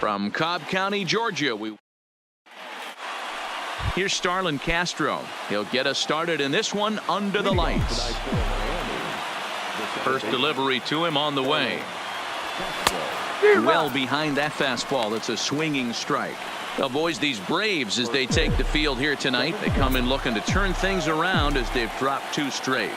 From Cobb County, Georgia, here's Starlin Castro. He'll get us started in this one under the lights. First delivery to him on the way. Well behind that fastball. It's a swinging strike. Avoids these Braves as they take the field here tonight. They come in looking to turn things around as they've dropped 2 straight.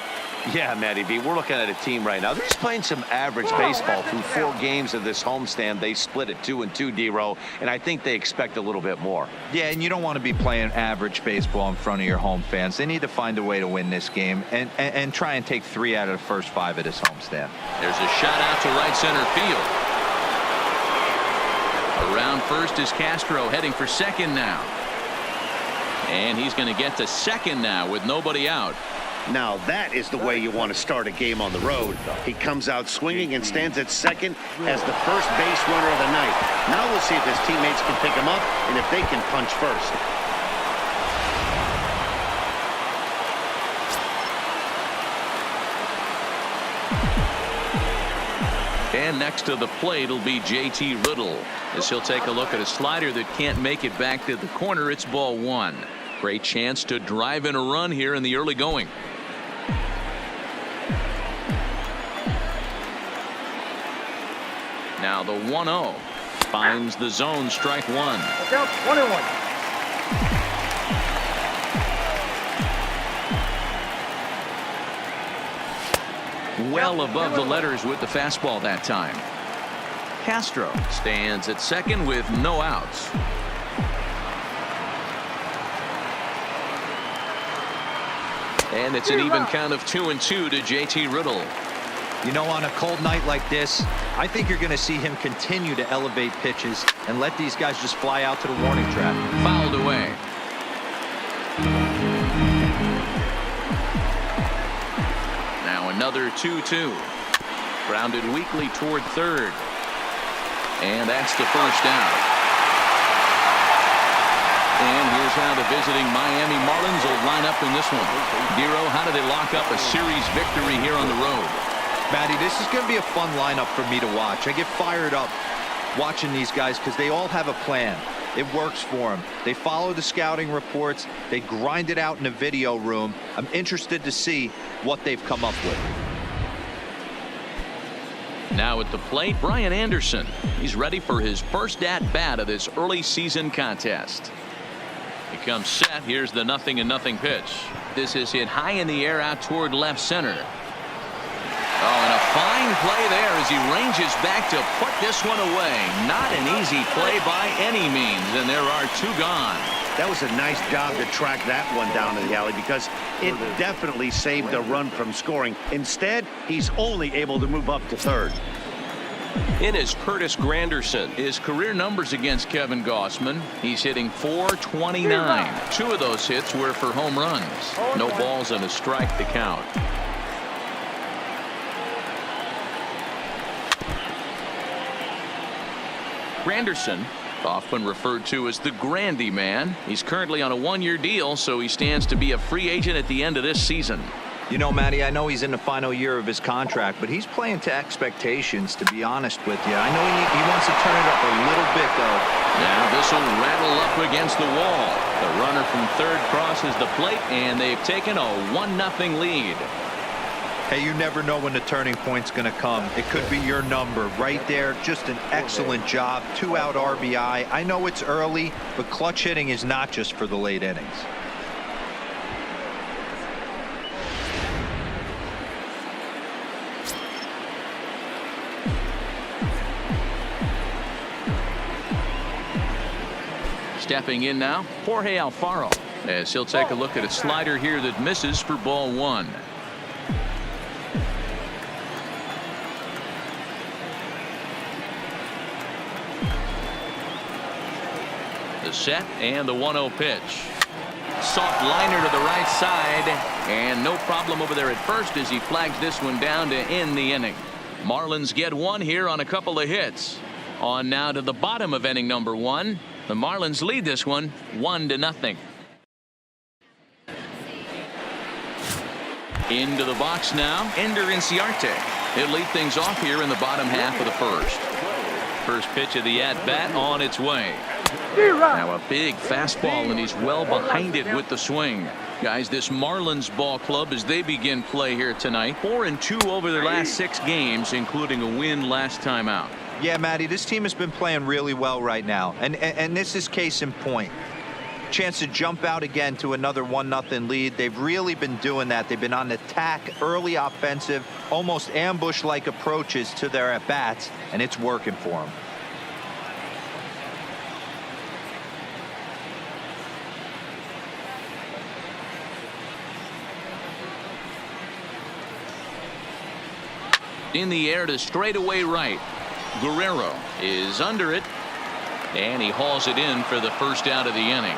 Yeah, Matty B, we're looking at a team right now. They're just playing some average baseball through 4 games of this homestand. They split it 2-2, D-Row, and I think they expect a little bit more. Yeah, and you don't want to be playing average baseball in front of your home fans. They need to find a way to win this game and try and take 3 out of the first 5 of this homestand. There's a shot out to right center field. Around first is Castro, heading for second now. And he's going to get to second now with nobody out. Now that is the way you want to start a game on the road. He comes out swinging and stands at second as the first base runner of the night. Now we'll see if his teammates can pick him up and if they can punch first. And next to the plate will be J.T. Riddle as he'll take a look at a slider that can't make it back to the corner. It's ball 1. Great chance to drive in a run here in the early going. Now the 1-0 finds the zone, strike 1. Look out, 1-1. Well above the letters with the fastball that time. Castro stands at second with no outs. And it's an even count of 2-2 to J.T. Riddle. You know, on a cold night like this, I think you're going to see him continue to elevate pitches and let these guys just fly out to the warning track. Fouled away. Now another 2-2. Grounded weakly toward third. And that's the first down. And here's how the visiting Miami Marlins will line up in this one. Dero, how do they lock up a series victory here on the road? Matty, this is going to be a fun lineup for me to watch. I get fired up watching these guys because they all have a plan. It works for them. They follow the scouting reports. They grind it out in the video room. I'm interested to see what they've come up with. Now at the plate, Brian Anderson. He's ready for his first at-bat of this early season contest. He comes set. Here's the 0-0 pitch. This is hit high in the air out toward left center. Oh, and a fine play there as he ranges back to put this one away. Not an easy play by any means, and there are 2 gone. That was a nice job to track that one down to the alley because it definitely saved a run from scoring. Instead, he's only able to move up to third. In is Curtis Granderson. His career numbers against Kevin Gossman. He's hitting .429. 2 of those hits were for home runs. No balls and a strike to count. Granderson, often referred to as the Grandy Man. He's currently on a 1-year deal, so he stands to be a free agent at the end of this season. You know, Matty, I know he's in the final year of his contract, but he's playing to expectations, to be honest with you. I know he wants to turn it up a little bit, though. Now this will rattle up against the wall. The runner from third crosses the plate, and they've taken a 1-0 lead. Hey, you never know when the turning point's going to come. It could be your number right there. Just an excellent job. 2-out RBI. I know it's early, but clutch hitting is not just for the late innings. Stepping in now, Jorge Alfaro, as he'll take a look at a slider here that misses for ball 1. The set and the 1-0 pitch. Soft liner to the right side, and no problem over there at first as he flags this one down to end the inning. Marlins get 1 here on a couple of hits. On now to the bottom of inning number 1. The Marlins lead this one 1-0. Into the box now, Ender Inciarte. He'll lead things off here in the bottom half of the first. First pitch of the at-bat on its way. Now a big fastball, and he's well behind it with the swing. Guys, this Marlins ball club, as they begin play here tonight, 4-2 over their last 6 games, including a win last time out. Yeah, Matty, this team has been playing really well right now, and this is case in point. Chance to jump out again to another 1-0 lead. They've really been doing that. They've been on attack, early offensive, almost ambush-like approaches to their at-bats, and it's working for them. In the air to straightaway right. Guerrero is under it, and he hauls it in for the first out of the inning.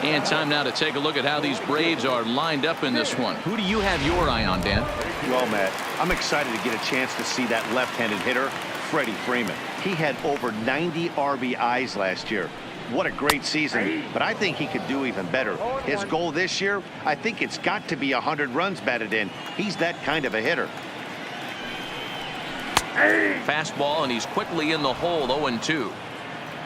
And time now to take a look at how these Braves are lined up in this one. Who do you have your eye on, Dan? Well, Matt, I'm excited to get a chance to see that left-handed hitter, Freddie Freeman. He had over 90 RBIs last year. What a great season, but I think he could do even better. His goal this year, I think it's got to be 100 runs batted in. He's that kind of a hitter. Fastball, and he's quickly in the hole, 0-2.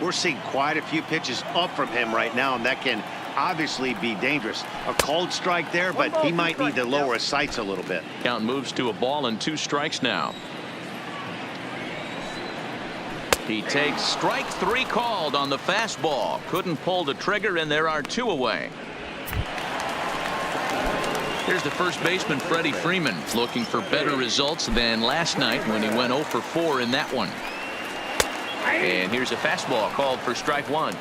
We're seeing quite a few pitches up from him right now, and that can obviously be dangerous. A called strike there, but he might need to lower his sights a little bit. Count moves to a ball and 2 strikes now. He takes strike 3 called on the fastball. Couldn't pull the trigger, and there are 2 away. Here's the first baseman, Freddie Freeman, looking for better results than last night when he went 0 for 4 in that one. And here's a fastball called for strike 1.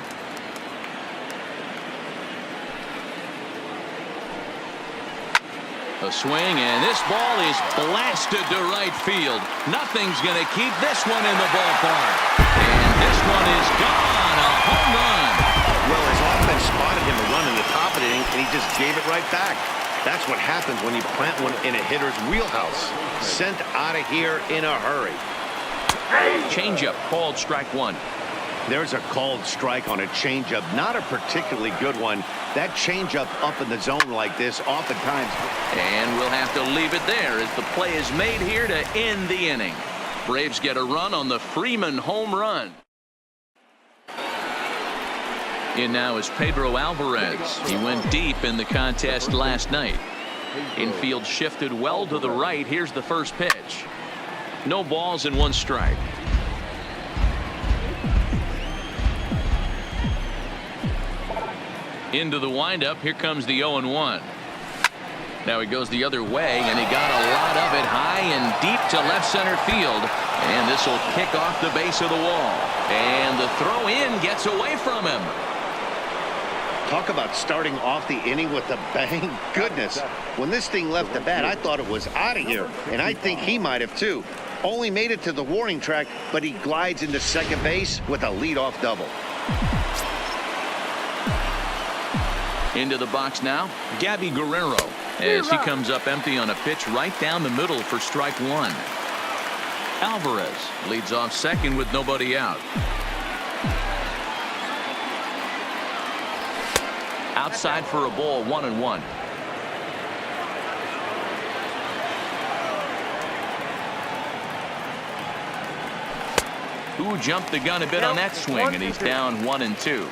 A swing, and this ball is blasted to right field. Nothing's going to keep this one in the ballpark. And this one is gone. A home run. Well, his offense spotted him a run in the top of the inning, and he just gave it right back. That's what happens when you plant one in a hitter's wheelhouse. Sent out of here in a hurry. Changeup called strike 1. There's a called strike on a changeup, not a particularly good one. That changeup up in the zone like this oftentimes. And we'll have to leave it there as the play is made here to end the inning. Braves get a run on the Freeman home run. In now is Pedro Alvarez. He went deep in the contest last night. Infield shifted well to the right. Here's the first pitch. No balls and 1 strike. Into the windup. Here comes the 0-1. Now he goes the other way, and he got a lot of it high and deep to left center field. And this will kick off the base of the wall. And the throw in gets away from him. Talk about starting off the inning with a bang. Goodness, when this thing left the bat, I thought it was out of here, and I think he might have too. Only made it to the warning track, but he glides into second base with a leadoff double. Into the box now, Gabby Guerrero, as he comes up empty on a pitch right down the middle for strike 1. Alvarez leads off second with nobody out. Outside for a ball, 1-1. Who jumped the gun a bit on that swing, and he's down 1-2.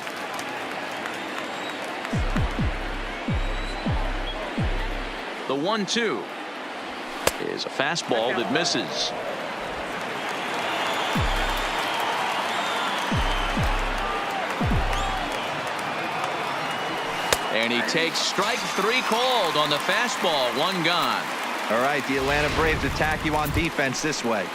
The 1-2 is a fastball that misses. And he takes strike 3 called on the fastball. 1 gone. All right, the Atlanta Braves attack you on defense this way.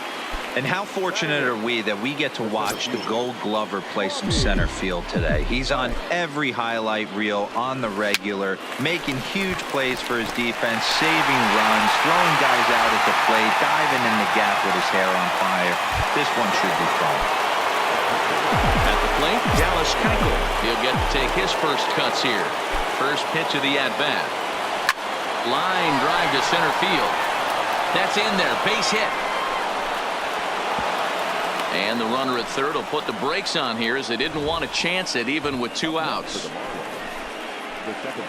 And how fortunate are we that we get to watch the Gold Glover play some center field today. He's on every highlight reel on the regular, making huge plays for his defense, saving runs, throwing guys out at the plate, diving in the gap with his hair on fire. This one should be fun. At the plate, Dallas Keuchel. He'll get to take his first cuts here. First pitch of the at-bat. Line drive to center field. That's in there. Base hit. And the runner at third will put the brakes on here as they didn't want to chance it even with 2 outs.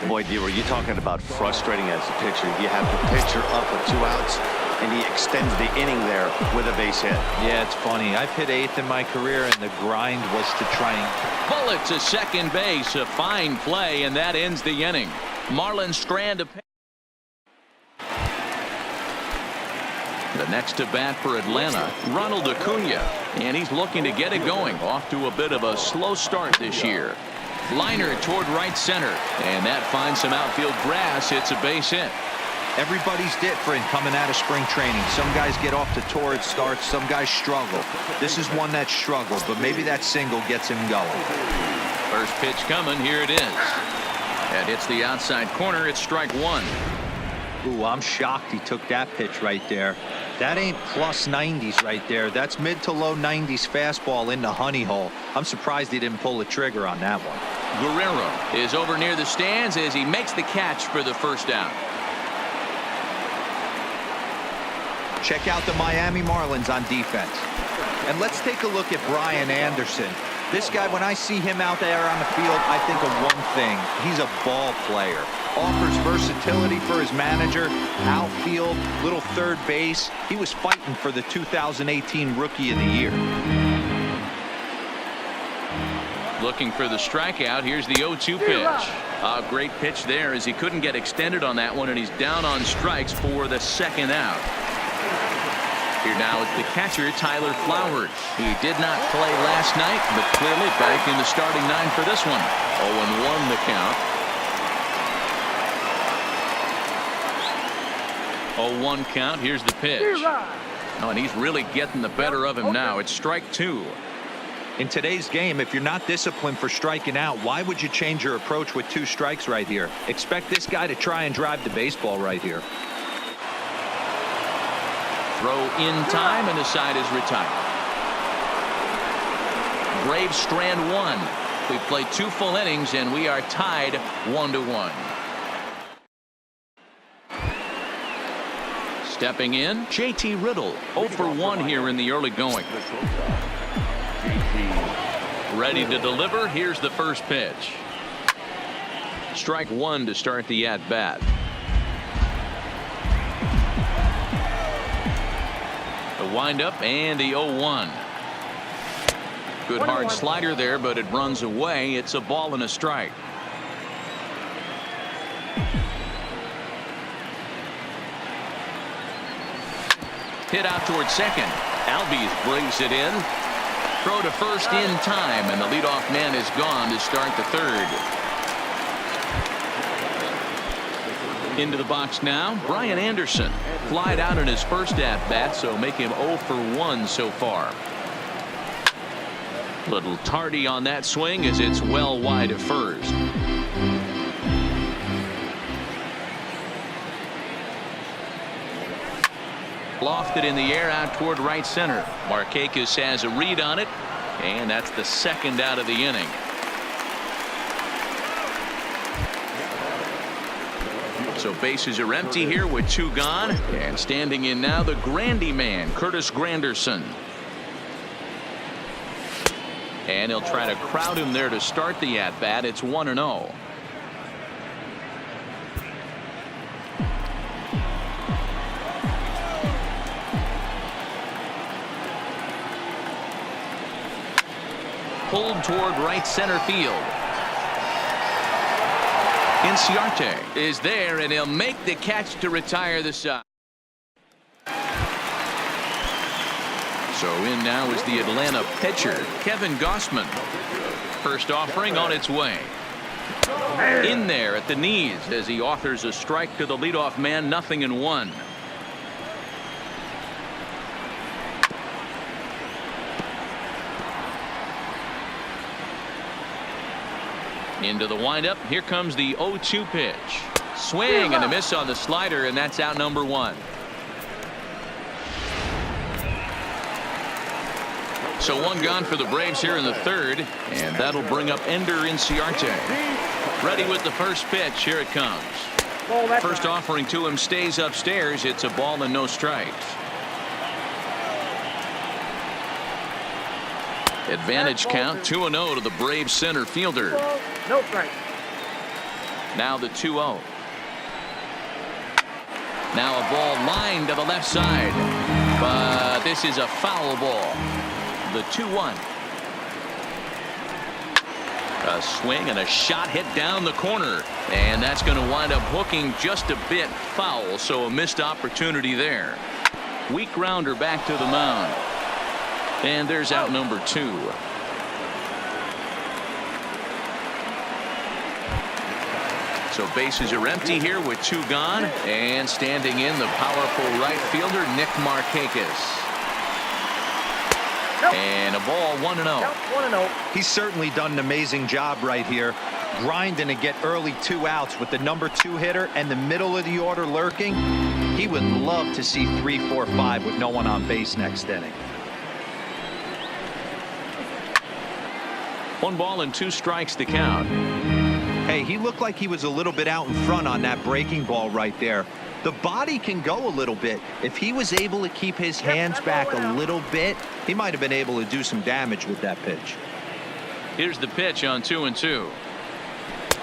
Boy, D, were you talking about frustrating as a pitcher? You have the pitcher up with 2 outs. and he extends the inning there with a base hit. Yeah, it's funny. I've hit 8th in my career, and the grind was to try and... Bullet to second base. A fine play, and that ends the inning. Marlon Strand to... The next to bat for Atlanta, Ronald Acuna, and he's looking to get it going. Off to a bit of a slow start this year. Liner toward right center, and that finds some outfield grass. It's a base hit. Everybody's different coming out of spring training. Some guys get off to torrid starts. Some guys struggle. This is one that struggled, but maybe that single gets him going. First pitch coming. Here it is. That hits the outside corner. It's strike one. Ooh, I'm shocked he took that pitch right there. That ain't plus 90s right there. That's mid to low 90s fastball in the honey hole. I'm surprised he didn't pull the trigger on that one. Guerrero is over near the stands as he makes the catch for the first down. Check out the Miami Marlins on defense. And let's take a look at Brian Anderson. This guy, when I see him out there on the field, I think of one thing. He's a ball player. Offers versatility for his manager. Outfield, little third base. He was fighting for the 2018 Rookie of the Year. Looking for the strikeout. Here's the 0-2 pitch. A great pitch there as he couldn't get extended on that one, and he's down on strikes for the second out. Here now is the catcher, Tyler Flowers. He did not play last night, but clearly back in the starting 9 for this one. 0-1 the count. 0-1 count. Here's the pitch. Oh, and he's really getting the better of him now. It's strike 2. In today's game, if you're not disciplined for striking out, why would you change your approach with 2 strikes right here? Expect this guy to try and drive the baseball right here. Throw in time, and the side is retired. Braves strand 1. We played 2 full innings, and we are tied 1-1. Stepping in, JT Riddle, 0 for 1 here in the early going. Ready to deliver. Here's the first pitch. Strike 1 to start the at-bat. The windup and the 0-1. Good hard slider there, but it runs away. It's a ball and a strike. Hit out towards second. Albies brings it in. Throw to first in time, and the leadoff man is gone to start the third. Into the box now, Brian Anderson. Flied out in his first at-bat, so make him 0 for 1 so far. Little tardy on that swing as it's well wide of first. Lofted in the air out toward right center. Markakis has a read on it, and that's the second out of the inning. So bases are empty here with 2 gone, and standing in now the Grandy man, Curtis Granderson. And he'll try to crowd him there to start the at-bat. It's 1-0. Pulled toward right center field. Inciarte is there, and he'll make the catch to retire the side. So in now is the Atlanta pitcher, Kevin Gausman. First offering on its way. In there at the knees as he offers a strike to the leadoff man, 0-1. Into the windup. Here comes the 0-2 pitch. Swing and a miss on the slider, and that's out number 1. So 1 gone for the Braves here in the third, and that'll bring up Ender Inciarte. Ready with the first pitch. Here it comes. First offering to him stays upstairs. It's a ball and no strikes. Advantage count 2-0 to the Braves center fielder. No strike. Now the 2-0. Now a ball lined to the left side. But this is a foul ball. The 2-1. A swing and a shot hit down the corner. And that's going to wind up hooking just a bit foul. So a missed opportunity there. Weak grounder back to the mound. And there's out number 2. So bases are empty here with 2 gone. And standing in the powerful right fielder, Nick Markakis. And a ball 1-0. He's certainly done an amazing job right here, grinding to get early 2 outs with the number 2 hitter and the middle of the order lurking. He would love to see 3, 4, 5 with no one on base next inning. 1 ball and 2 strikes to count. Hey, he looked like he was a little bit out in front on that breaking ball right there. The body can go a little bit. If he was able to keep his hands back a little bit, he might have been able to do some damage with that pitch. Here's the pitch on 2-2.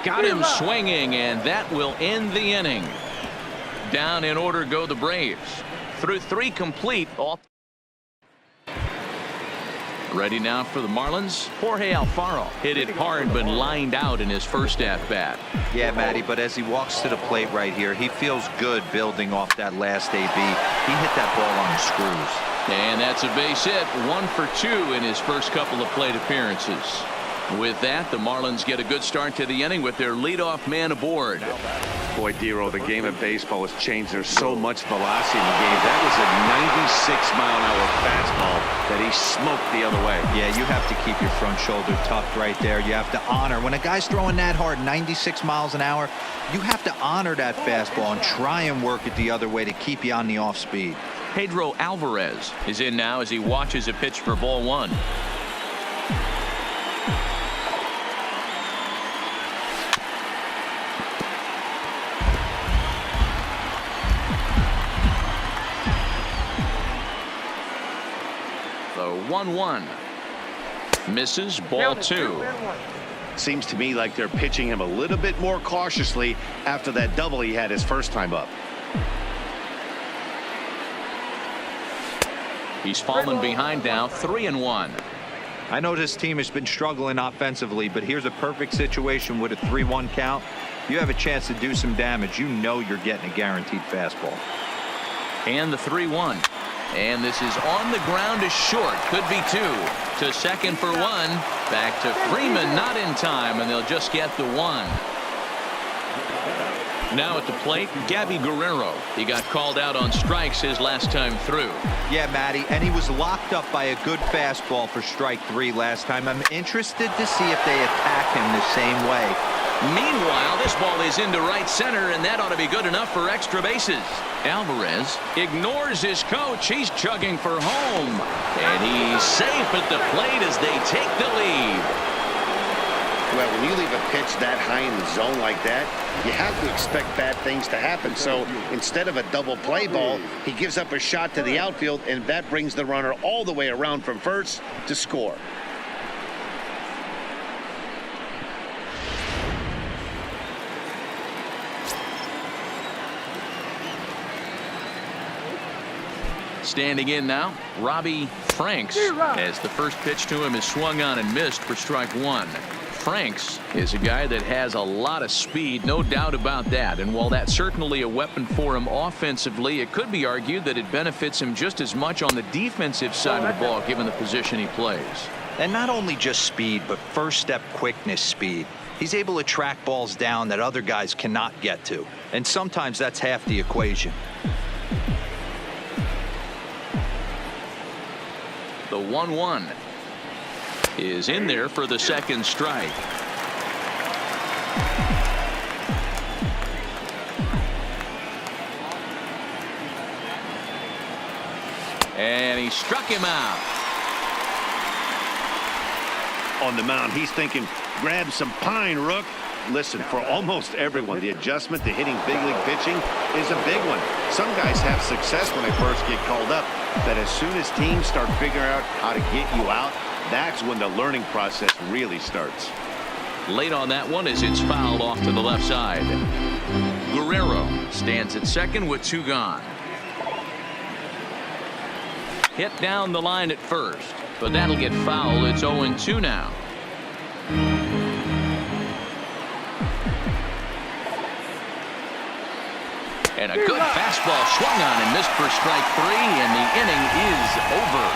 Got him swinging, and that will end the inning. Down in order go the Braves. Through 3 complete. Ready now for the Marlins. Jorge Alfaro hit it hard but lined out in his first at bat. Yeah, Matty, but as he walks to the plate right here, he feels good building off that last AB. He hit that ball on the screws. And that's a base hit. 1 for 2 in his first couple of plate appearances. With that, the Marlins get a good start to the inning with their leadoff man aboard. Boy, Dero, the game of baseball has changed. There's so much velocity in the game. That was a 96-mile-an-hour fastball that he smoked the other way. Yeah, you have to keep your front shoulder tucked right there. You have to honor. When a guy's throwing that hard, 96 miles an hour, you have to honor that fastball and try and work it the other way to keep you on the off speed. Pedro Alvarez is in now as he watches a pitch for ball 1. The 1-1 misses. Ball 2. Seems to me like they're pitching him a little bit more cautiously after that double he had his first time up. He's fallen behind now. 3-1. I know this team has been struggling offensively, but here's a perfect situation with a 3-1 count. You have a chance to do some damage. You know you're getting a guaranteed fastball. And the 3-1. And this is on the ground is short. Could be 2. To second for 1. Back to Freeman, not in time, and they'll just get the 1. Now at the plate, Gabby Guerrero. He got called out on strikes his last time through. Yeah, Matty, and he was locked up by a good fastball for strike 3 last time. I'm interested to see if they attack him the same way. Meanwhile, this ball is into right center, and that ought to be good enough for extra bases. Alvarez ignores his coach. He's chugging for home. And he's safe at the plate as they take the lead. Well, when you leave a pitch that high in the zone like that, you have to expect bad things to happen. So instead of a double play ball, he gives up a shot to the outfield, and that brings the runner all the way around from first to score. Standing in now, Robbie Franks, as the first pitch to him is swung on and missed for strike 1. Franks is a guy that has a lot of speed, no doubt about that. And while that's certainly a weapon for him offensively, it could be argued that it benefits him just as much on the defensive side of the ball, given the position he plays. And not only just speed, but first step quickness speed. He's able to track balls down that other guys cannot get to. And sometimes that's half the equation. The 1-1 is in there for the second strike. And he struck him out. On the mound, he's thinking, grab some pine, Rook. Listen, for almost everyone, the adjustment to hitting big league pitching is a big one. Some guys have success when they first get called up, but as soon as teams start figuring out how to get you out, that's when the learning process really starts. Late on that one as it's fouled off to the left side. Guerrero stands at second with 2 gone. Hit down the line at first, but that'll get foul. It's 0-2 now. And a good fastball swung on and missed for strike 3, and the inning is over.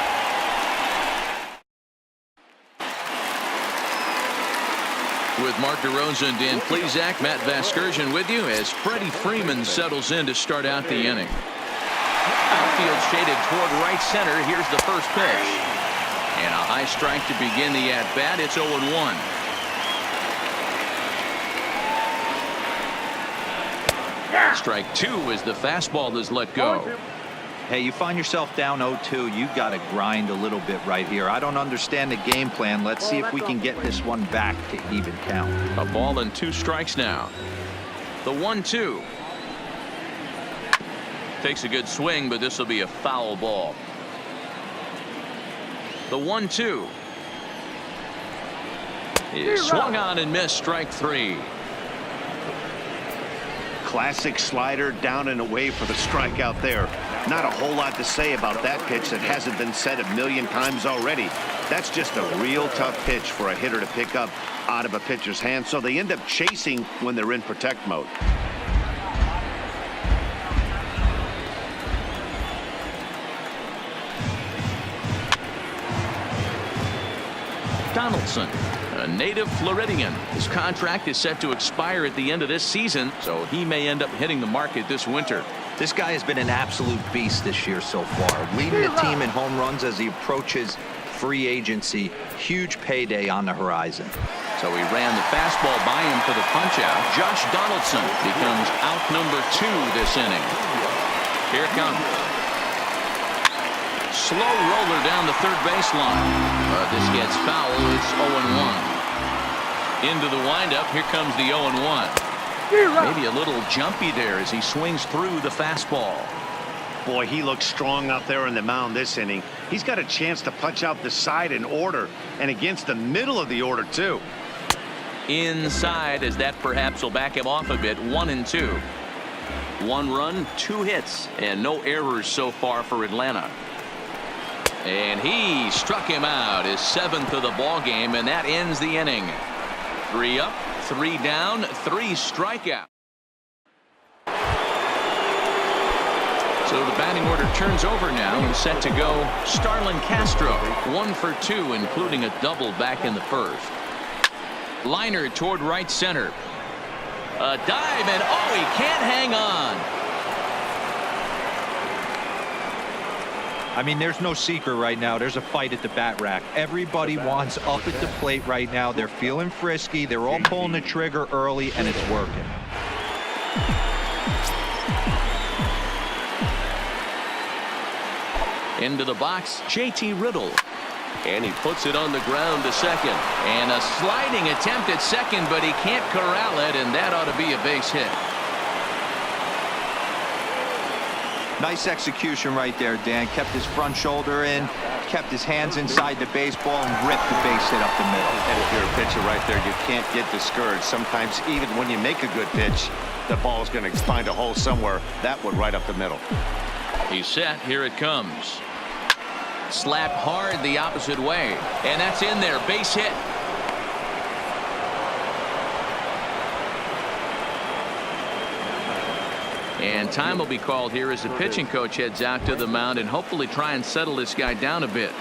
With Mark DeRosa and Dan Plesac, Matt Vasgersian with you as Freddie Freeman settles in to start out the inning. Outfield shaded toward right center. Here's the first pitch. And a high strike to begin the at-bat. It's 0-1. Strike 2 as the fastball is let go. Hey, you find yourself down 0-2. You got to grind a little bit right here. I don't understand the game plan. Let's see if we can get this one back to even count. A ball and 2 strikes now. The 1-2. Takes a good swing, but this will be a foul ball. The 1-2 is swung on and missed. Strike 3. Classic slider down and away for the strikeout there. Not a whole lot to say about that pitch that hasn't been said a million times already. That's just a real tough pitch for a hitter to pick up out of a pitcher's hand, so they end up chasing when they're in protect mode. Donaldson, a native Floridian. His contract is set to expire at the end of this season, so he may end up hitting the market this winter. This guy has been an absolute beast this year so far, leading the team in home runs as he approaches free agency. Huge payday on the horizon. So he ran the fastball by him for the punch-out. Josh Donaldson becomes out number 2 this inning. Here it comes. Slow roller down the third baseline. This gets foul. It's 0-1. Into the windup. Here comes the 0-1. Maybe a little jumpy there as he swings through the fastball. Boy, he looks strong out there on the mound this inning. He's got a chance to punch out the side in order, and against the middle of the order, too. Inside, as that perhaps will back him off a bit. 1-2. 1 run, 2 hits, and no errors so far for Atlanta. And he struck him out, his 7th of the ball game, and that ends the inning. 3 up, 3 down, 3 strikeouts. So the batting order turns over now and set to go. Starlin Castro, 1 for 2, including a double back in the first. Liner toward right center. A dive, and oh, he can't hang on. I mean, there's no secret right now. There's a fight at the bat rack. Everybody wants up at the plate right now. They're feeling frisky. They're all pulling the trigger early, and it's working. Into the box, JT Riddle. And he puts it on the ground to second. And a sliding attempt at second, but he can't corral it, and that ought to be a base hit. Nice execution right there, Dan. Kept his front shoulder in, kept his hands inside the baseball, and ripped the base hit up the middle. And if you're a pitcher right there, you can't get discouraged. Sometimes even when you make a good pitch, the ball is going to find a hole somewhere. That one right up the middle. He's set. Here it comes. Slapped hard the opposite way. And that's in there. Base hit. And time will be called here as the pitching coach heads out to the mound and hopefully try and settle this guy down a bit.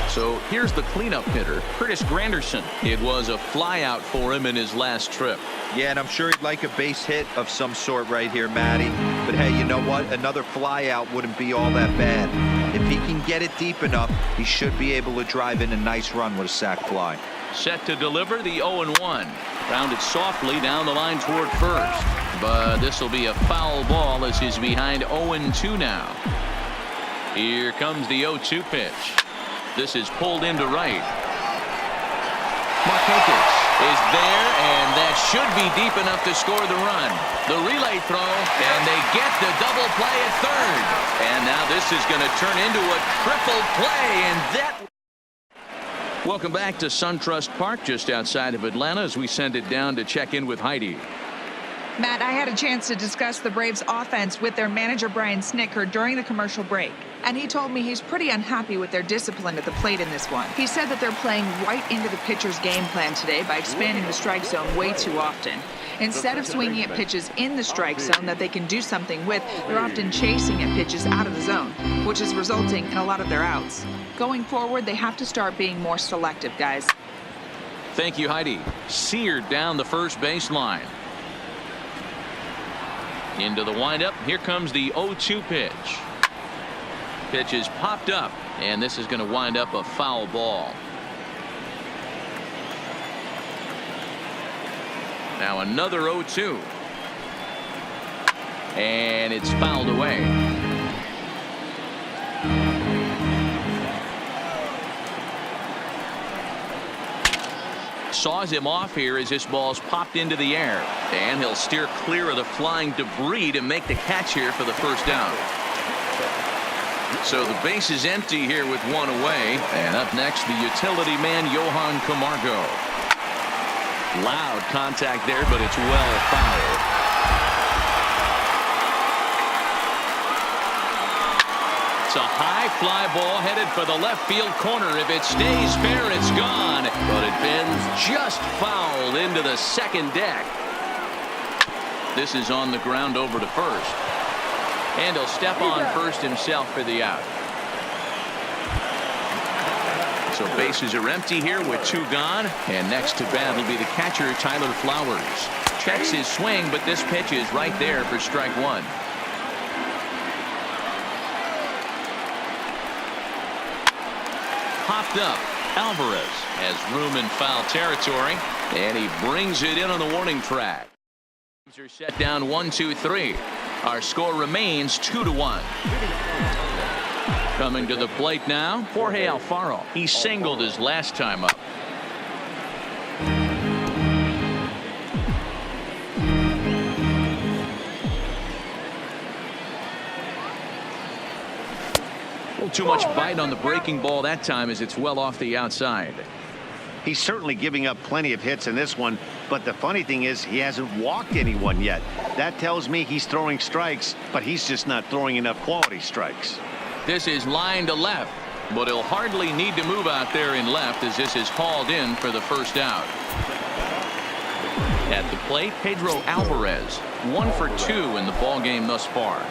So here's the cleanup hitter, Curtis Granderson. It was a flyout for him in his last trip. Yeah, and I'm sure he'd like a base hit of some sort right here, Matty. But hey, you know what? Another flyout wouldn't be all that bad. If he can get it deep enough, he should be able to drive in a nice run with a sac fly. Set to deliver the 0-1. Rounded softly down the line toward first. But this will be a foul ball as he's behind 0-2 now. Here comes the 0-2 pitch. This is pulled into right. Marquez is there, and that should be deep enough to score the run. The relay throw, and they get the double play at third. And now this is going to turn into a triple play, and that... Welcome back to SunTrust Park, just outside of Atlanta, as we send it down to check in with Heidi. Matt, I had a chance to discuss the Braves offense with their manager Brian Snitker during the commercial break, and he told me he's pretty unhappy with their discipline at the plate in this one. He said that they're playing right into the pitcher's game plan today by expanding the strike zone way too often. Instead of swinging at pitches in the strike zone that they can do something with, they're often chasing at pitches out of the zone, which is resulting in a lot of their outs. Going forward, they have to start being more selective, guys. Thank you, Heidi. Seared down the first baseline. Into the windup. Here comes the 0-2 pitch. Pitch is popped up, and this is going to wind up a foul ball. Now another 0-2. And it's fouled away. Saws him off here as this ball's popped into the air, and he'll steer clear of the flying debris to make the catch here for the first down. So the base is empty here with one away, and up next the utility man Johan Camargo. Loud contact there, but it's well fouled. It's a high fly ball headed for the left field corner. If it stays fair, it's gone. But it bends just foul into the second deck. This is on the ground over to first. And he'll step on first himself for the out. So bases are empty here with two gone. And next to bat will be the catcher, Tyler Flowers. Checks his swing, but this pitch is right there for strike one. Popped up. Alvarez has room in foul territory, and he brings it in on the warning track. Are set down 1-2-3. Our score remains 2-1. Coming to the plate now, Jorge Alfaro. He singled his last time up. Too much bite on the breaking ball that time as it's well off the outside. He's certainly giving up plenty of hits in this one, but the funny thing is he hasn't walked anyone yet. That tells me he's throwing strikes, but he's just not throwing enough quality strikes. This is line to left, but he'll hardly need to move out there in left as this is hauled in for the first out. At the plate, Pedro Alvarez, 1 for 2 in the ball game thus far.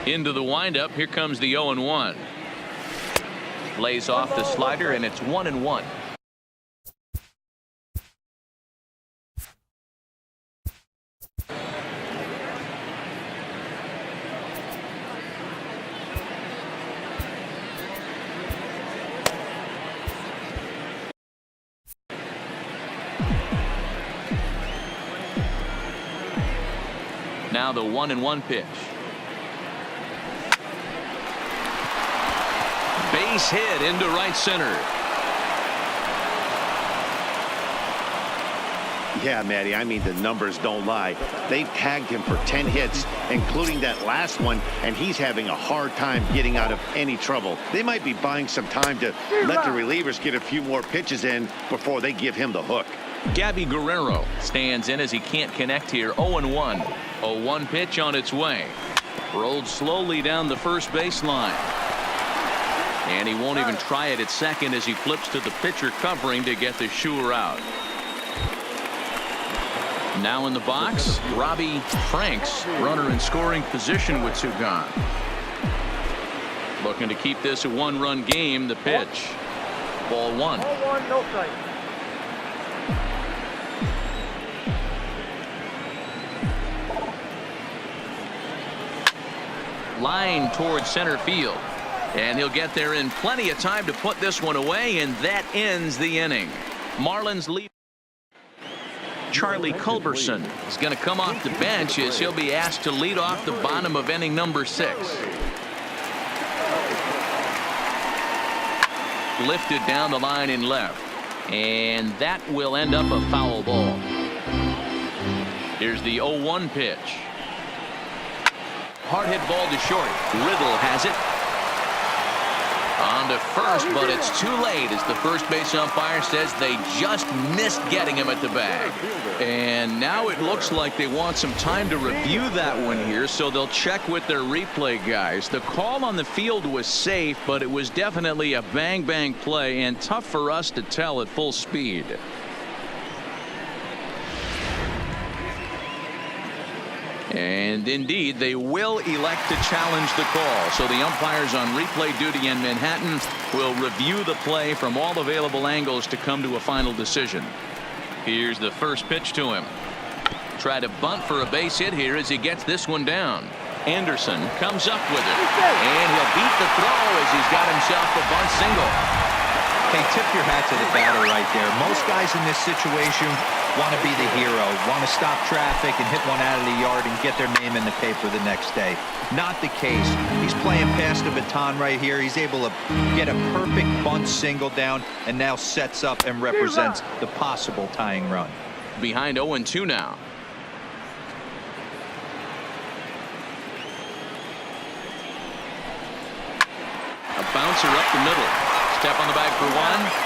Into the windup. Here comes the 0-1. Lays off the slider, and it's 1-1. Now the 1-1 pitch. Base hit into right center. Yeah, Matty, I mean, the numbers don't lie. They've tagged him for 10 hits, including that last one, and he's having a hard time getting out of any trouble. They might be buying some time to let the relievers get a few more pitches in before they give him the hook. Gabby Guerrero stands in as he can't connect here. 0-1. 0-1 pitch on its way. Rolled slowly down the first baseline. And he won't even try it at second as he flips to the pitcher covering to get the shooter out. Now in the box, Robbie Franks, runner in scoring position with two gone. Looking to keep this a one-run game. The pitch. Ball one. No strike. Line towards center field. And he'll get there in plenty of time to put this one away, and that ends the inning. Marlins lead. Charlie Culberson is going to come off the bench as he'll be asked to lead off the bottom of inning number 6. Lifted down the line in left, and that will end up a foul ball. Here's the 0-1 pitch. Hard hit ball to short. Riddle has it. On to first, but it's too late as the first base umpire says they just missed getting him at the bag. And now it looks like they want some time to review that one here, so they'll check with their replay guys. The call on the field was safe, but it was definitely a bang-bang play and tough for us to tell at full speed. And indeed, they will elect to challenge the call. So the umpires on replay duty in Manhattan will review the play from all available angles to come to a final decision. Here's the first pitch to him. Try to bunt for a base hit here as he gets this one down. Anderson comes up with it. And he'll beat the throw as he's got himself a bunt single. Hey, tip your hat to the batter right there. Most guys in this situation want to be the hero, want to stop traffic and hit one out of the yard and get their name in the paper the next day. Not the case. He's playing past the baton right here. He's able to get a perfect bunt single down and now sets up and represents the possible tying run. Behind 0-2 now. A bouncer up the middle. Step on the bag for one.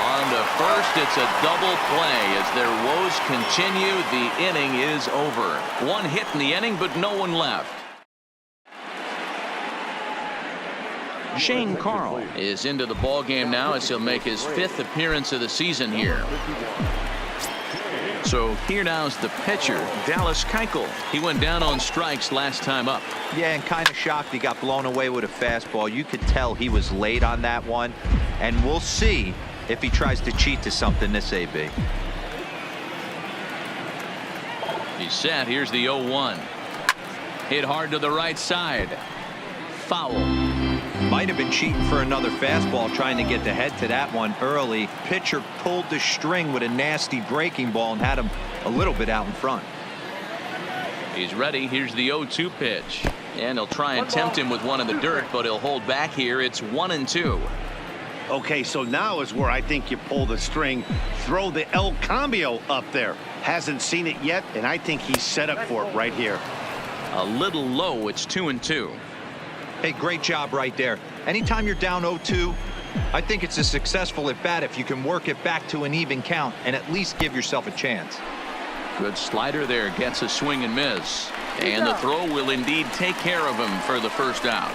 On to first, it's a double play as their woes continue. The inning is over. One hit in the inning, but no one left. Shane Carl is into the ball game now as he'll make his 5th appearance of the season here. So here now is the pitcher, Dallas Keuchel. He went down on strikes last time up. Yeah, and kind of shocked he got blown away with a fastball. You could tell he was late on that one, and we'll see if he tries to cheat to something this AB. He's set. Here's the 0-1. Hit hard to the right side. Foul. Might have been cheating for another fastball, trying to get the head to that one early. Pitcher pulled the string with a nasty breaking ball and had him a little bit out in front. He's ready. Here's the 0-2 pitch. And he'll try and tempt him with one in the dirt, but he'll hold back here. It's 1-2. Okay, so now is where I think you pull the string. Throw the El Cambio up there. Hasn't seen it yet, and I think he's set up for it right here. A little low. It's 2-2. Hey, great job right there. Anytime you're down 0-2, I think it's a successful at bat if you can work it back to an even count and at least give yourself a chance. Good slider there. Gets a swing and miss. And the throw will indeed take care of him for the first out.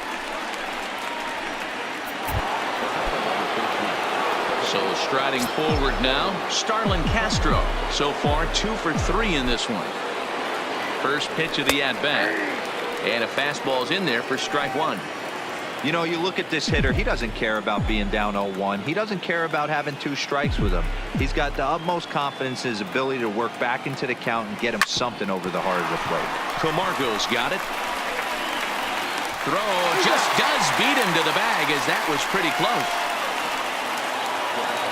So striding forward now, Starlin Castro. So far 2 for 3 in this one. First pitch of the at-bat. And a fastball's in there for strike one. You know, you look at this hitter, he doesn't care about being down 0-1. He doesn't care about having 2 strikes with him. He's got the utmost confidence in his ability to work back into the count and get him something over the heart of the plate. Camargo's got it. Throw just does beat him to the bag as that was pretty close.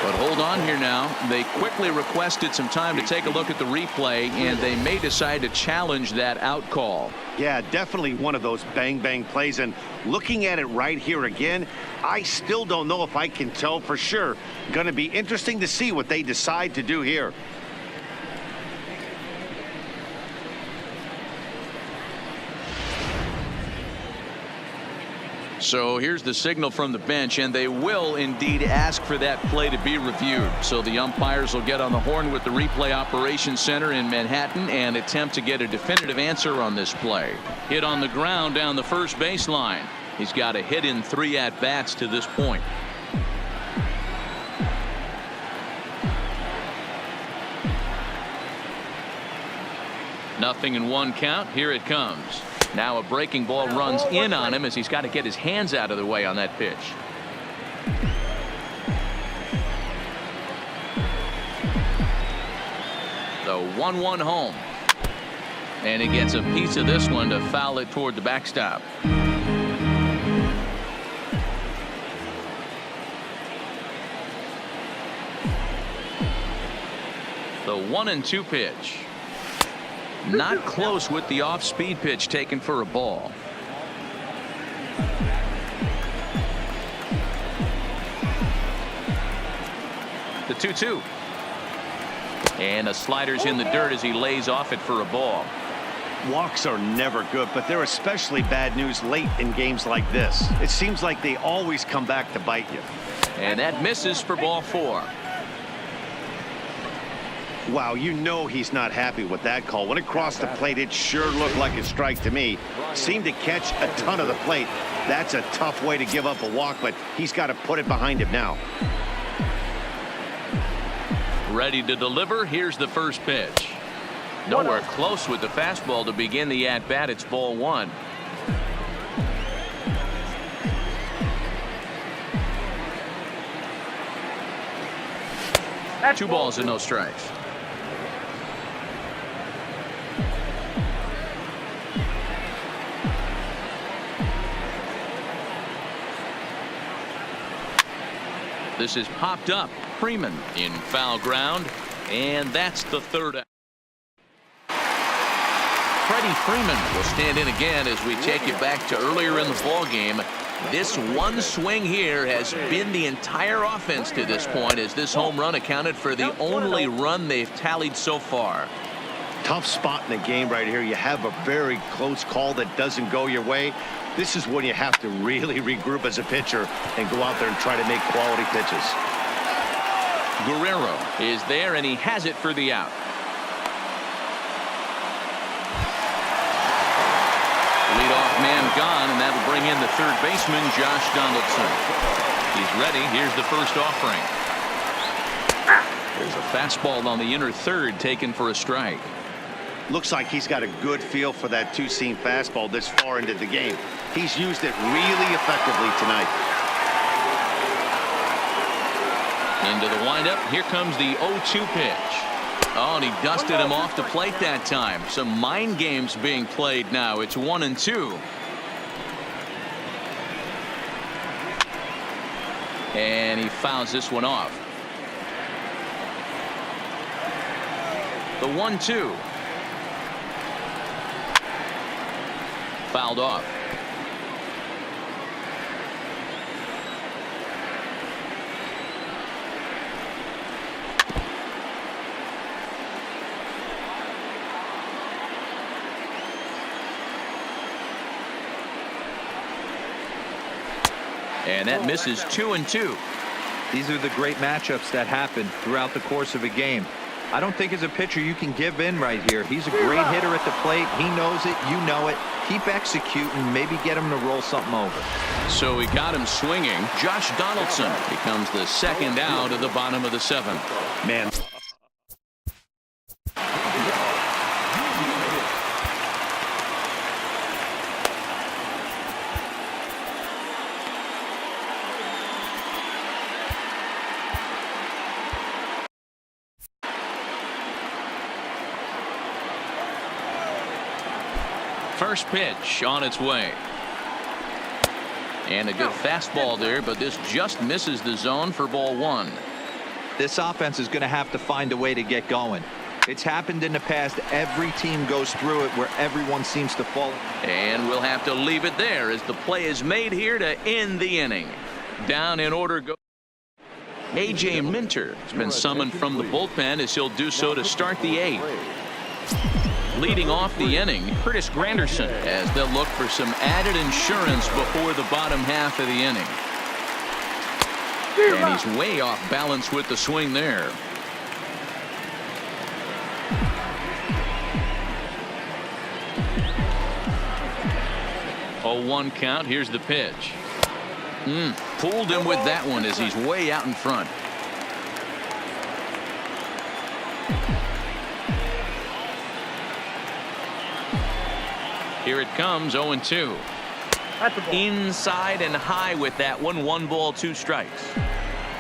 But hold on here now. They quickly requested some time to take a look at the replay, and they may decide to challenge that out call. Yeah, definitely one of those bang-bang plays. And looking at it right here again, I still don't know if I can tell for sure. Going to be interesting to see what they decide to do here. So here's the signal from the bench, and they will indeed ask for that play to be reviewed. So the umpires will get on the horn with the replay operations center in Manhattan and attempt to get a definitive answer on this play. Hit on the ground down the first baseline. He's got a hit in 3 at-bats to this point. Nothing in 1 count. Here it comes. Now a breaking ball runs in on him as he's got to get his hands out of the way on that pitch. The 1-1 home. And he gets a piece of this one to foul it toward the backstop. The 1-2 pitch. Not close with the off-speed pitch taken for a ball. The 2-2. And a slider's in the dirt as he lays off it for a ball. Walks are never good, but they're especially bad news late in games like this. It seems like they always come back to bite you. And that misses for ball 4. Wow, you know he's not happy with that call. When it crossed the plate, it sure looked like a strike to me. Seemed to catch a ton of the plate. That's a tough way to give up a walk, but he's got to put it behind him now. Ready to deliver. Here's the first pitch. Nowhere close with the fastball to begin the at-bat. It's ball 1. Two balls and no strikes. This is popped up. Freeman in foul ground, and that's the third out. Freddie Freeman will stand in again as we take you back to earlier in the ball game. This one swing here has been the entire offense to this point, as this home run accounted for the only run they've tallied so far. Tough spot in the game right here. You have a very close call that doesn't go your way. This is when you have to really regroup as a pitcher and go out there and try to make quality pitches. Guerrero is there, and he has it for the out. Leadoff man gone, and that'll bring in the third baseman, Josh Donaldson. He's ready. Here's the first offering. There's a fastball on the inner third taken for a strike. Looks like he's got a good feel for that two-seam fastball this far into the game. He's used it really effectively tonight. Into the windup. Here comes the 0-2 pitch. Oh, and he dusted him off the plate that time. Some mind games being played now. It's 1-2. And he fouls this one off. The 1-2. Fouled off. And that misses 2-2. These are the great matchups that happen throughout the course of a game. I don't think as a pitcher you can give in right here. He's a great hitter at the plate. He knows it. You know it. Keep executing. Maybe get him to roll something over. So he got him swinging. Josh Donaldson becomes the second out of the bottom of the 7th. Man. First pitch on its way. And a good fastball there, but this just misses the zone for ball 1. This offense is going to have to find a way to get going. It's happened in the past. Every team goes through it where everyone seems to fall. And we'll have to leave it there as the play is made here to end the inning. Down in order go. A.J. Minter has been summoned from the bullpen as he'll do so to start the 8th. Leading off the inning, Curtis Granderson, as they'll look for some added insurance before the bottom half of the inning. And he's way off balance with the swing there. Oh, 1 count. Here's the pitch. Pulled him with that one as he's way out in front. Here it comes, 0-2. Inside and high with that one. 1 ball, 2 strikes.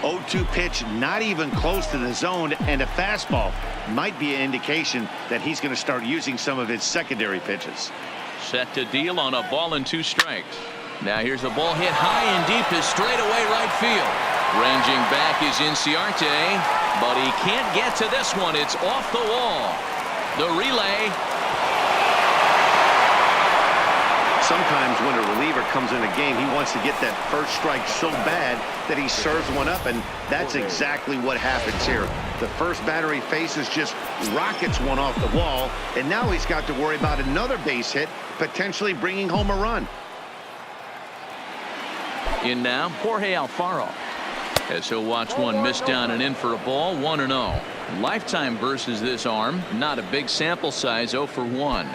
0-2 pitch, not even close to the zone, and a fastball might be an indication that he's going to start using some of his secondary pitches. Set to deal on a ball and 2 strikes. Now here's a ball hit high and deep to straightaway right field. Ranging back is Inciarte, but he can't get to this one. It's off the wall. The relay. Sometimes when a reliever comes in a game, he wants to get that first strike so bad that he serves one up, and that's exactly what happens here. The first batter he faces just rockets one off the wall, and now he's got to worry about another base hit, potentially bringing home a run. In now, Jorge Alfaro. As he'll watch one miss down and in for a ball, 1-0. Lifetime versus this arm, not a big sample size, 0 for 1.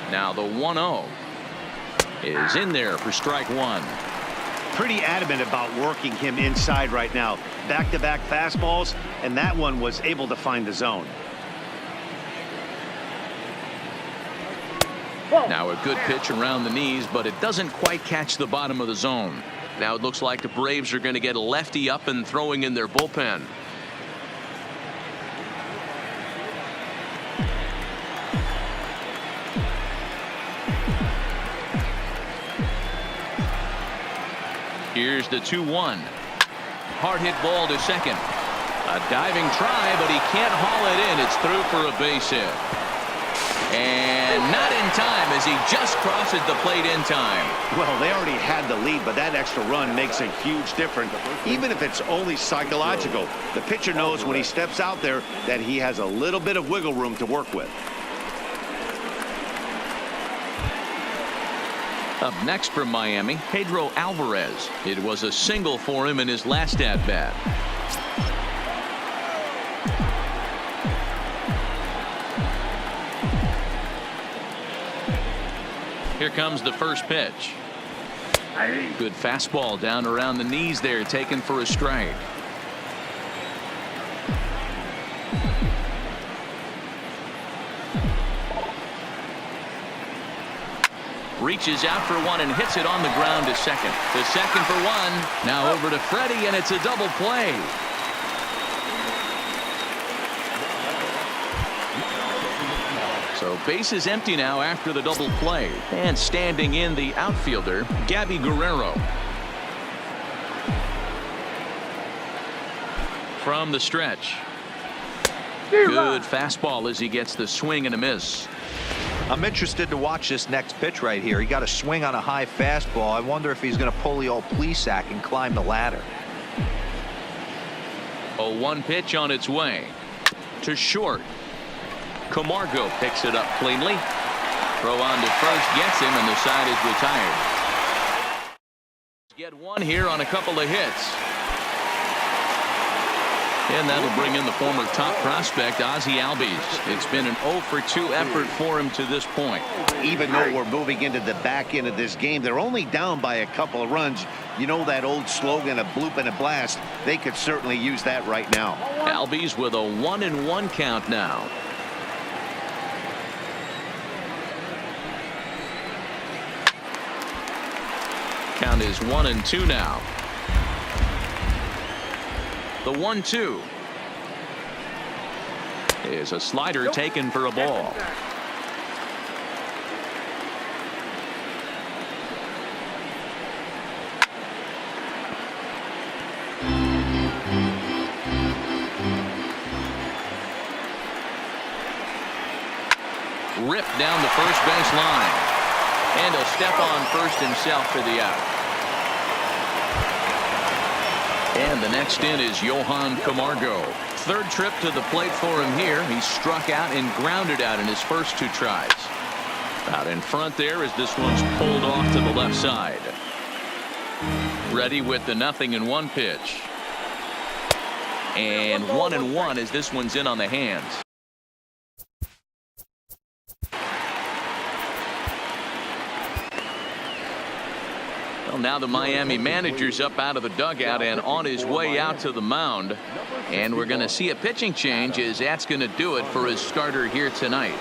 Now the 1-0 is in there for strike one. Pretty adamant about working him inside right now. Back-to-back fastballs, and that one was able to find the zone. Now a good pitch around the knees, but it doesn't quite catch the bottom of the zone. Now it looks like the Braves are going to get a lefty up and throwing in their bullpen. Here's the 2-1. Hard hit ball to second. A diving try, but he can't haul it in. It's through for a base hit. And not in time, as he just crosses the plate in time. Well, they already had the lead, but that extra run makes a huge difference, even if it's only psychological. The pitcher knows when he steps out there that he has a little bit of wiggle room to work with. Up next from Miami, Pedro Alvarez. It was a single for him in his last at-bat. Here comes the first pitch. Good fastball down around the knees there, taken for a strike. Reaches out for one and hits it on the ground to second. To second for one. Now over to Freddie, and it's a double play. So base is empty now after the double play. And standing in the outfielder, Gabby Guerrero. From the stretch. Good fastball as he gets the swing and a miss. I'm interested to watch this next pitch right here. He got a swing on a high fastball. I wonder if he's going to pull the old Plesac and climb the ladder. A 1 pitch on its way to short. Camargo picks it up cleanly. Throw on to first gets him, and the side is retired. Get one here on a couple of hits. And that'll bring in the former top prospect, Ozzie Albies. It's been an 0 for 2 effort for him to this point. Even though we're moving into the back end of this game, they're only down by a couple of runs. You know that old slogan, a bloop and a blast. They could certainly use that right now. Albies with a 1-1 count now. Count is 1-2 now. The 1-2 is a slider taken for a ball. Ripped down the first base line, and he'll step on first himself for the out. And the next in is Johan Camargo. Third trip to the plate for him here. He struck out and grounded out in his first 2 tries. Out in front there as this one's pulled off to the left side. Ready with the 0-1 pitch. And 1-1 as this one's in on the hands. Well, now the Miami manager's up out of the dugout and on his way out to the mound. And we're going to see a pitching change as that's going to do it for his starter here tonight.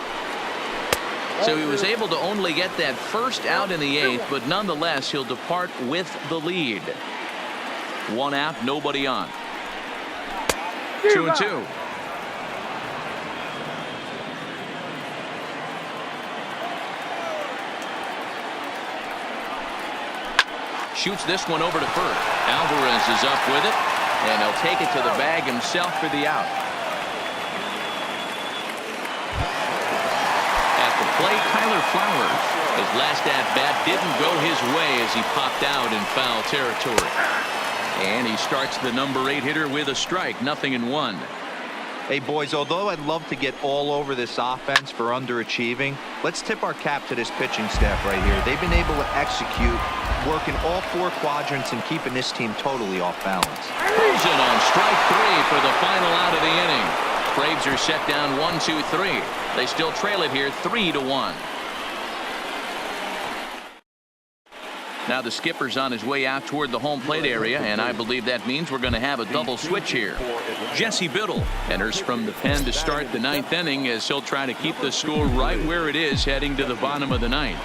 So he was able to only get that first out in the 8th, but nonetheless he'll depart with the lead. 1 out, nobody on. 2-2. Shoots this one over to first. Alvarez is up with it. And he'll take it to the bag himself for the out. At the plate, Tyler Flowers. His last at-bat didn't go his way as he popped out in foul territory. And he starts the number 8 hitter with a strike, 0-1. Hey, boys, although I'd love to get all over this offense for underachieving, let's tip our cap to this pitching staff right here. They've been able to execute, working all 4 quadrants and keeping this team totally off balance. Cruising on strike 3 for the final out of the inning. Braves are set down 1-2-3. They still trail it here 3-1. Now the skipper's on his way out toward the home plate area, and I believe that means we're going to have a double switch here. Jesse Biddle enters from the pen to start the 9th inning as he'll try to keep the score right where it is heading to the bottom of the 9th.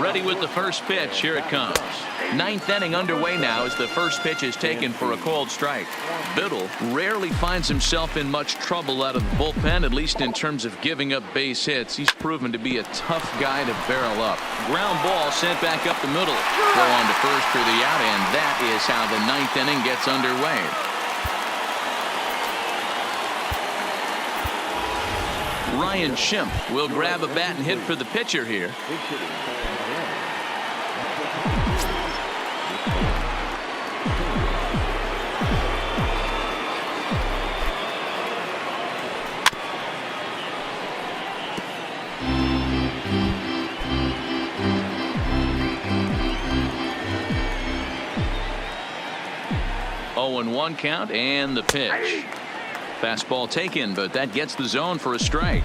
Ready with the first pitch. Here it comes. 9th inning underway now as the first pitch is taken for a called strike. Biddle rarely finds himself in much trouble out of the bullpen, at least in terms of giving up base hits. He's proven to be a tough guy to barrel up. Ground ball sent back up the middle. Throw on to first for the out, and that is how the 9th inning gets underway. Ryan Schimpf will grab a bat and hit for the pitcher here. Oh, and 1 count, and the pitch. Fastball taken, but that gets the zone for a strike.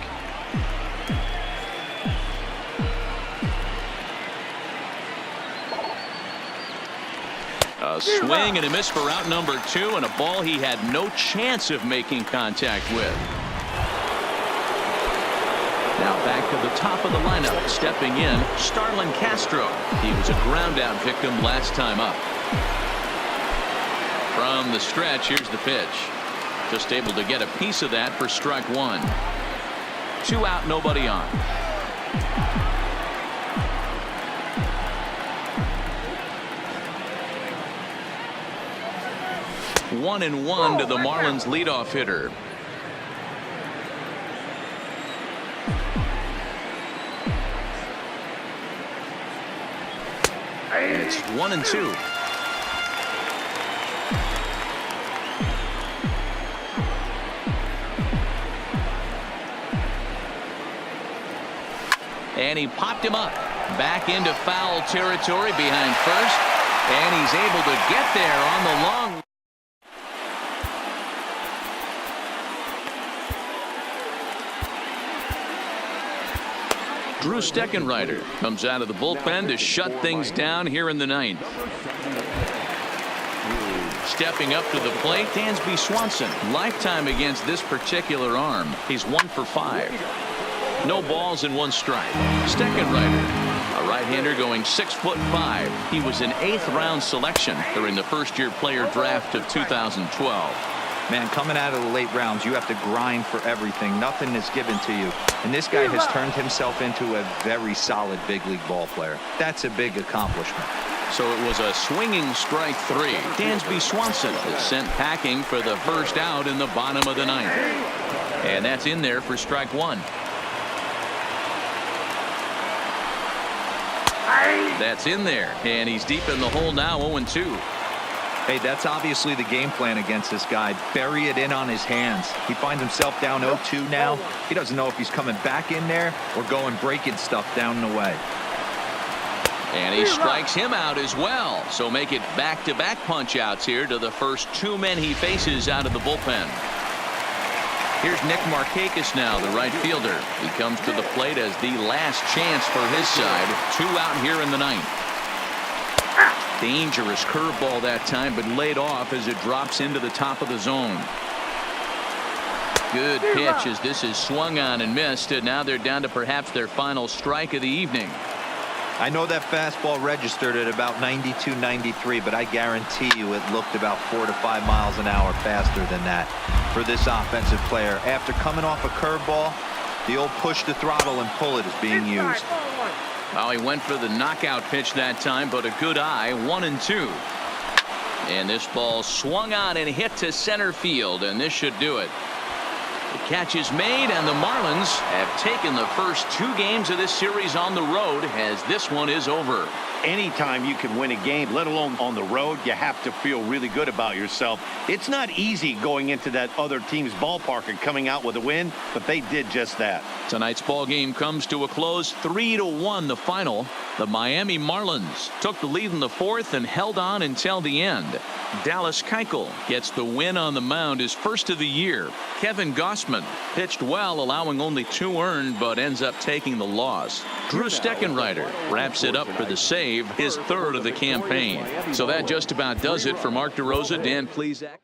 A swing and a miss for out number 2, and a ball he had no chance of making contact with. Now back to the top of the lineup. Stepping in, Starlin Castro. He was a ground out victim last time up. From the stretch, here's the pitch. Just able to get a piece of that for strike 1. 2 out, nobody on. One and one to the Marlins leadoff hitter. And it's 1-2. And he popped him up back into foul territory behind first, and he's able to get there on the long. Drew Steckenrider comes out of the bullpen to shut things down here in the 9th. Stepping up to the plate, Dansby Swanson. Lifetime against this particular arm. He's 1 for 5. No balls and 1 strike. Steckenrider, a right-hander going 6'5". He was an 8th round selection during the first-year player draft of 2012. Man, coming out of the late rounds, you have to grind for everything. Nothing is given to you. And this guy has turned himself into a very solid big league ball player. That's a big accomplishment. So it was a swinging strike 3. Dansby Swanson is sent packing for the first out in the bottom of the 9th. And that's in there for strike 1. That's in there, and he's deep in the hole now, 0-2. Hey, that's obviously the game plan against this guy. Bury it in on his hands. He finds himself down 0-2 now. He doesn't know if he's coming back in there or going breaking stuff down the way. And he strikes him out as well. So make it back-to-back punch-outs here to the first 2 men he faces out of the bullpen. Here's Nick Markakis now, the right fielder. He comes to the plate as the last chance for his side. 2 out here in the 9th. Dangerous curveball that time, but laid off as it drops into the top of the zone. Good pitch as this is swung on and missed, and now they're down to perhaps their final strike of the evening. I know that fastball registered at about 92, 93, but I guarantee you it looked about 4 to 5 miles an hour faster than that for this offensive player. After coming off a curveball, the old push the throttle and pull it is being used. Well, he went for the knockout pitch that time, but a good eye, 1-2. And this ball swung on and hit to center field, and this should do it. The catch is made, and the Marlins have taken the first 2 games of this series on the road, as this one is over. Anytime you can win a game, let alone on the road, you have to feel really good about yourself. It's not easy going into that other team's ballpark and coming out with a win, but they did just that. Tonight's ball game comes to a close, 3-1 the final. The Miami Marlins took the lead in the 4th and held on until the end. Dallas Keuchel gets the win on the mound, his first of the year. Kevin Gausman pitched well, allowing only 2 earned, but ends up taking the loss. Drew Steckenrider wraps it up for the save, his 3rd of the campaign. So that just about does it for Mark DeRosa, Dan Plesac.